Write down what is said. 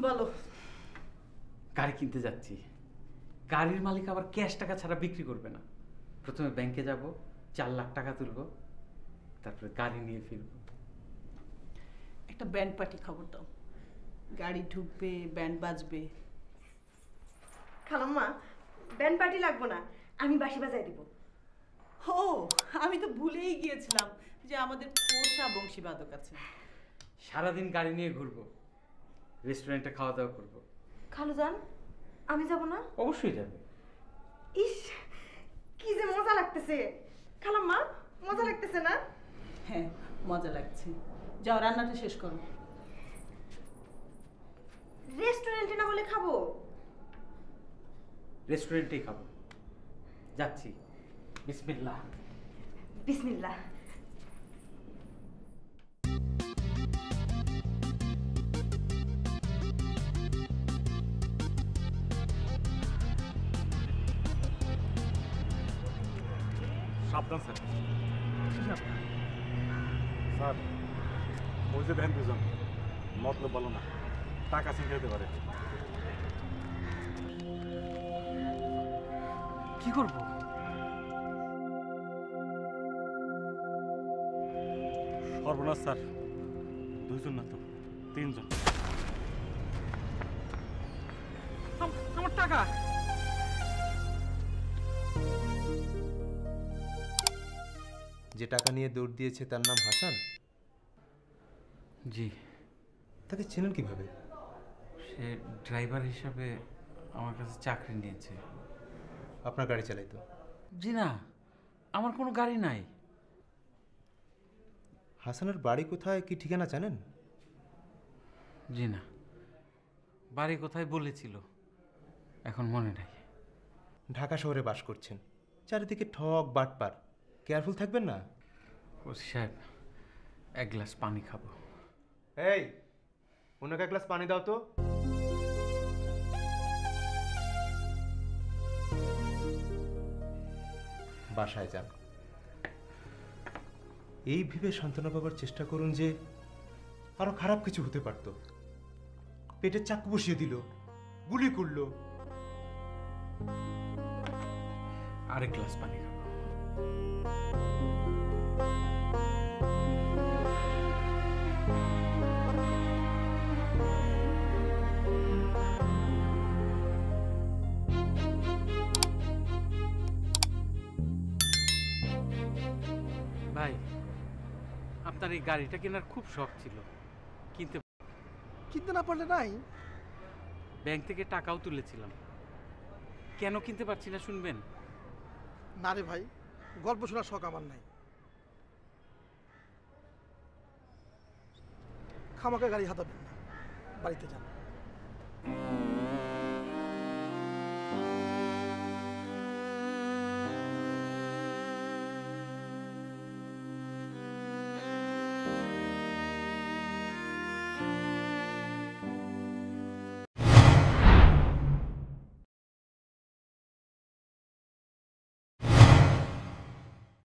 বলো। গাড়ি কিনতে যাচ্ছি। গাড়ির মালিক আবার ক্যাশ টাকা ছাড়া বিক্রি করবে না। প্রথমে ব্যাংকে যাব, 4 লাখ টাকা তুলব, তারপরে গাড়ি নিয়ে ফিরব। একটা ব্যান্ড পার্টি খবর দাও, গাড়ি ঢুকবে, ব্যান্ড বাজবে। খালাম্মা, ব্যান্ড পার্টি লাগবো না, আমি বাঁশি বাজাই দিব। ও, আমি তো ভুলেই গিয়েছিলাম যে আমাদের পোষা বংশীবাদক আছে। সারাদিন গাড়ি নিয়ে ঘুরবো, রেস্টুরেন্টে খাওয়া দাওয়া করবো। খালুজান, আমি যাব না? অবশ্যই যাবে। ইস, কি যে মজা লাগতেছে। খালাম্মা, মজা লাগতেছে না? হ্যাঁ, মজা লাগছে। যাও, রান্নাটা শেষ করো। রেস্টুরেন্টে না হলে খাবো? রেস্টুরেন্টেই খাবো। যাচ্ছি। বিসমিল্লাহ। বিসমিল্লাহ। সাবধান স্যার। স্যার, ওই যে ভ্যান দুজন মতলব বলো না, টাকা ছিনতে হতে পারে। কি করব? সর্বনাশ স্যার, দুইজন না তো 3 জন। আমার টাকা! যে টাকা নিয়ে দৌড় দিয়েছে তার নাম হাসান? জি। তাকে চেনেন কিভাবে? সে ড্রাইভার হিসাবে আমার কাছে চাকরি নিয়েছে। আপনার গাড়ি চালাইতো? জি না, আমার কোনো গাড়ি নাই। হাসানের বাড়ি কোথায়, কি ঠিকানা জানেন? জি না, বাড়ি কোথায় বলেছিল, এখন মনে নাই। ঢাকা শহরে বাস করছেন, চারিদিকে ঠক বাটপার, কেয়ারফুল থাকবেন না? ওসি সাহেব, 1 গ্লাস পানি খাবো। এই, ওনাকে 1 গ্লাস পানি দাও তো। বাসায় যান। এই ভেবে সান্ত্বনা পাবার চেষ্টা করুন যে আরো খারাপ কিছু হতে পারত। পেটে চাকু বসিয়ে দিল, গুলি করলো। আরেক গ্লাস পানি খাবো। ভাই, আপনার এই গাড়িটা কেনার খুব শখ ছিল, কিনতে না পারলে নাই। ব্যাংক থেকে টাকাও তুলেছিলাম, কেন কিনতে পারছি না শুনবেন? না রে ভাই, গল্প শোনার শখ আমার নাই। খামাকা গাড়ি হাতাবেন না, বাড়িতে যান।